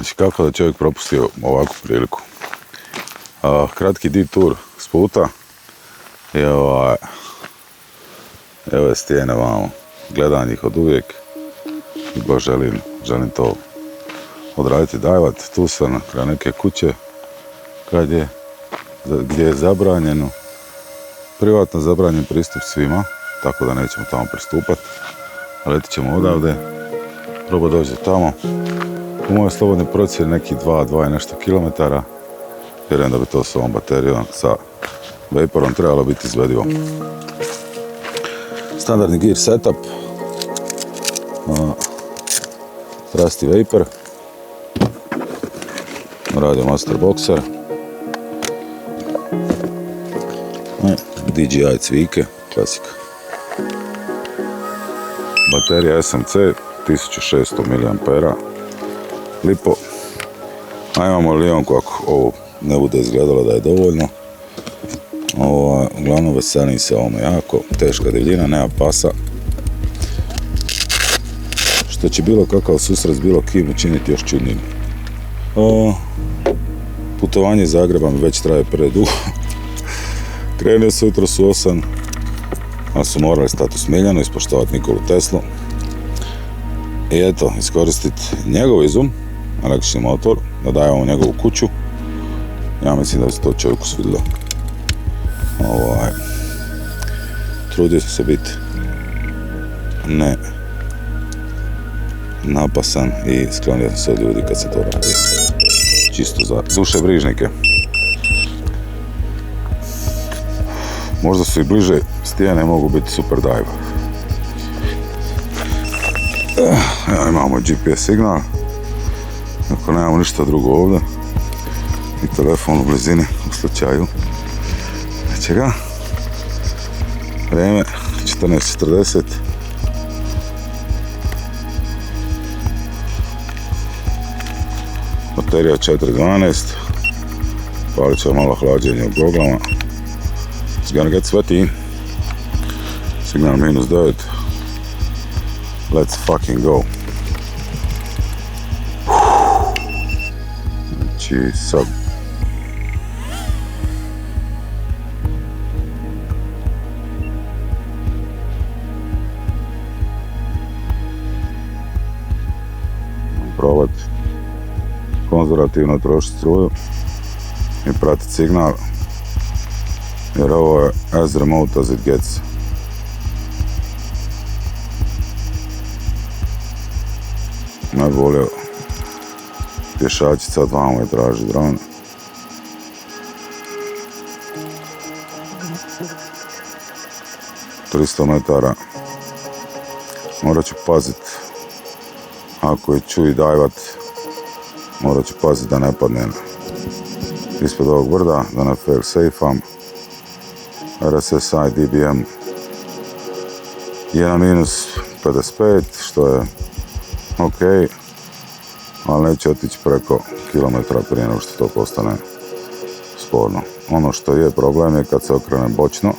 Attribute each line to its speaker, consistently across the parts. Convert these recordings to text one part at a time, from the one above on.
Speaker 1: Znači, kako da čovjek propustio ovakvu priliku. Kratki detour s puta. I evo je stijene vamo. Gledam ih od uvijek. I baš želim to odraditi, dajvat. Tu sam kraj neke kuće gdje je zabranjeno, privatno zabranjen pristup svima, tako da nećemo tamo pristupati. Letit ćemo odavde, proba doći tamo. U moje slobodne procjene nekih 2 i nešto kilometara. Vjerujem da bi to s ovom baterijom, sa Vaporom trebalo biti izvedivo. Standardni gear setup. Trusty Vapor. Radio Master Boxer. DJI cvike, klasika. Baterija SMC 1600 mAh. Lipo. A imamo lionku ako ovo ne bude izgledalo da je dovoljno. Uglavnom veselim se ovome jako. Teška divljina, nema pasa. Što će bilo kakav susret s bilo kim učiniti još čudnijim. Putovanje iz Zagreba mi već traje predugo. Krenio se jutro su 8, ali su morali stati u Smiljanu, ispoštovati Nikolu Teslu. I eto, iskoristiti njegov izum, električni motor, da dajemo njegovu kuću. Ja mislim da bi se to čovjeku svidilo. Trudio sam se biti ne napasan i sklonio sam se od ljudi kad se to radi. Čisto za dušebrižnike. Možda su i bliže stijene, mogu biti super dive. Evo imamo GPS signal. Ako nemamo ništa drugo ovdje. I telefon u blizini u slučaju nečega. Vrijeme 14:40. Baterija 4.12. Palit ćemo malo hlađenje u goglama. It's gonna get sweaty. Signal -9. Let's fucking go. Znači sad probati konzervativno trošiti struju i pratiti signal, jer ovo je as remote as it gets. Ne bi volio pješačica od vamo i traži dron. ...300 metara. Morat ću pazit, ako je čuj dajvat, morat ću pazit da ne padnem ispod ovog brda, da ne fail safe-am. RSSI DBM je na -55, što je ok, ali neće otići preko kilometra prije nego što to postane sporno. Ono što je problem je kad se okrene bočno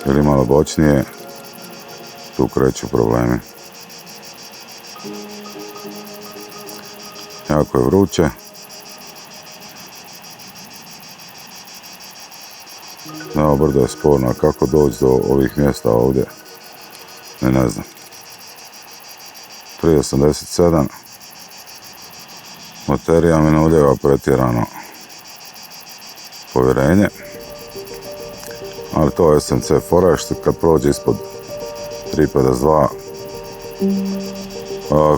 Speaker 1: ili malo bočnije, tu kreću problemi. Jako je vruće. Evo, brdo je sporno, a kako doći do ovih mjesta ovdje, ne znam. 3.87. Baterija mi ne ulijeva pretjerano povjerenje. Ali to je SMC fora, što kad prođe ispod 3.52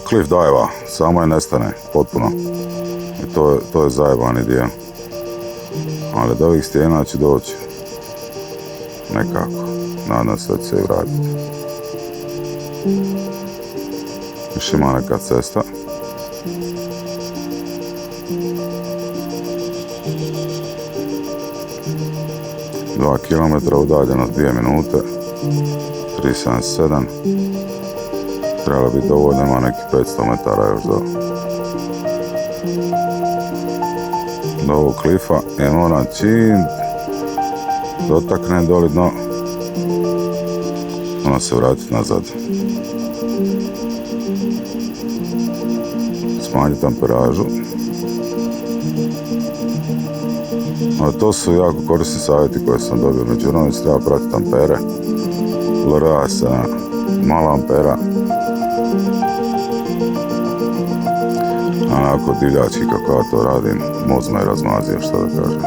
Speaker 1: cliff dive-a, samo je nestane, potpuno. I to je zajebani dio. Ali do ovih stijena će doći. Nekako. Nadam se da će se i vratiti. Još ima neka cesta. Dva kilometra udaljeno, 2 minute. 3.77. Trebalo biti dovoljno, ima nekih 500 metara još do ovog klifa. I moram čim dotaknem doli dno, ona se vratiti nazad. smanjiti amperažu. A to su jako korisni savjeti koje sam dobio. Među vremenu treba pratiti ampere. LRA sa mala ampera. Onako divljački kako ja to radim. Mozg me razmazio, što da kažem.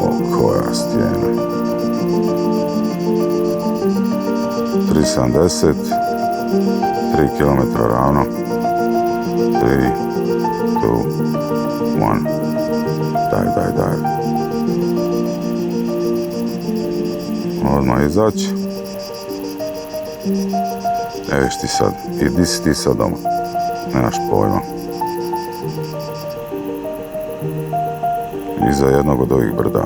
Speaker 1: O, koja stijena. 370, 3 km ravno. 3, 2, 1. Daj. Odmah izaći. Viš ti sad. I di si ti sad doma? Nemaš pojma. Iza jednog od ovih brda.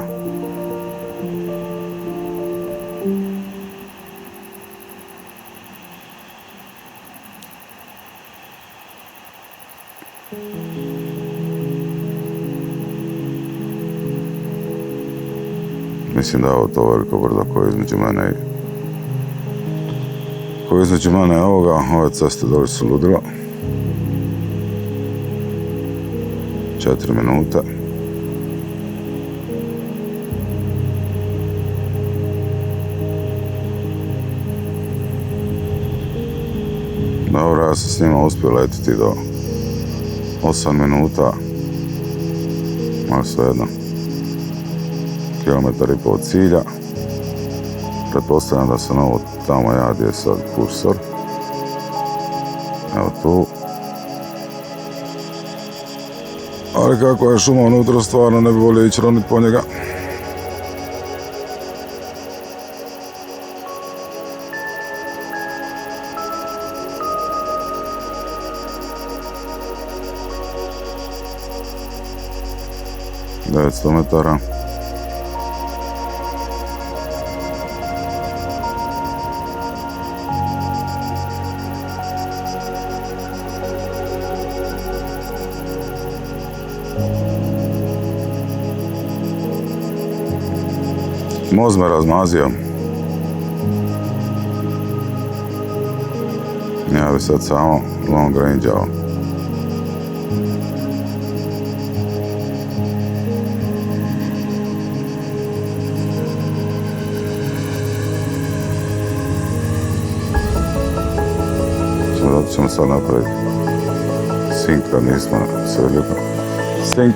Speaker 1: Mislim da je ovo to veliko brdo koje je između mene i ovoga. Ove ceste doli su ludilo. 4 minute. Dobro, ja sam s njima uspio letiti do 8 minuta. Ali svejedno. Kilometar i pol od cilja. Pretpostavljam da sam ovo tamo ja gdje je sad kursor. Evo tu. Ali kako je šuma unutra, stvarno ne bi volio ići ronit po njega. Devetsto metara. Mozg me razmazio. Ja bi sad samo long range-ao. Zato ćemo sad napraviti sync kad nismo sve lijepo. Sync.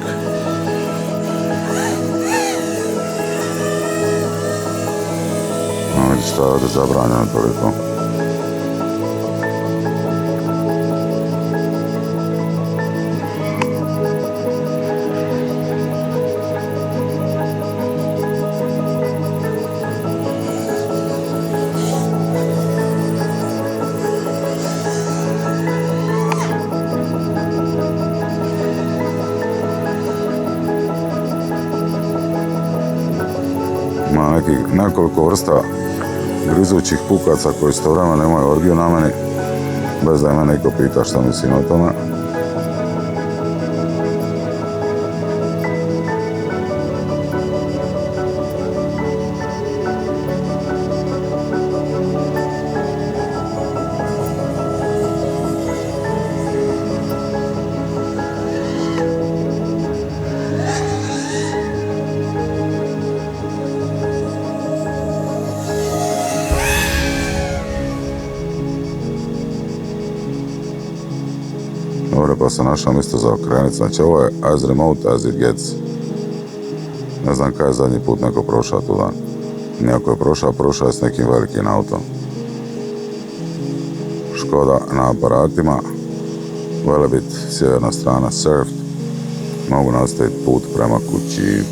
Speaker 1: Šta je ovdje zabranjeno toliko. Ima nekoliko vrsta grizućih pukaca koji istovremeno nemaju orgiju na meni, bez da me neko pita šta mislim o tome. Dobro, pa sam našao mjesto za okrenuti. Znači, ovo je as remote as it gets. Ne znam kada je zadnji put neko prošao tu dan. Nijako je prošao je s nekim velikim autom. Škoda na aparatima. Velebit, sjeverna strana, surfed. Mogu nastaviti put prema kući.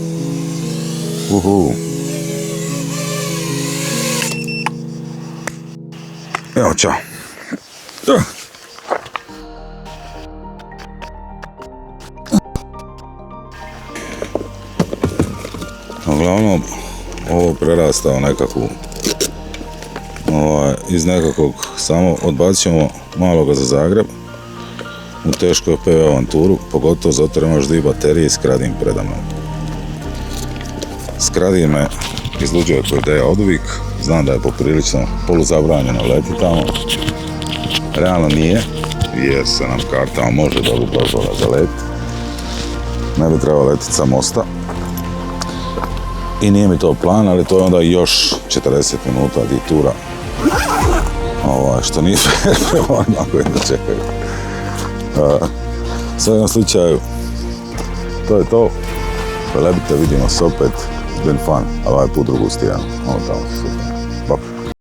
Speaker 1: Evo, čao. Uglavnom, ovo prerasta u nekakvu, iz nekakvog, samo odbacit ćemo maloga za Zagreb u tešku PV avanturu, pogotovo zato jer imaš 2 baterije i Skradin predamnom. Skradin me izluđuje kao ideja oduvijek, znam da je poprilično poluzabranjeno leti tamo, realno nije, jer se nam kartama može dobiti dozvola za let. Ne bi trebalo letiti sa mosta. I nije mi to plan, ali to je onda još 40 minuta di tura. Što nije fair prema onima koji da čekaju. U svakom slučaju, to je to. Velebite, vidimo se opet. It's been fun, ali ovaj put drugu stijanu. Ovo tamo, super.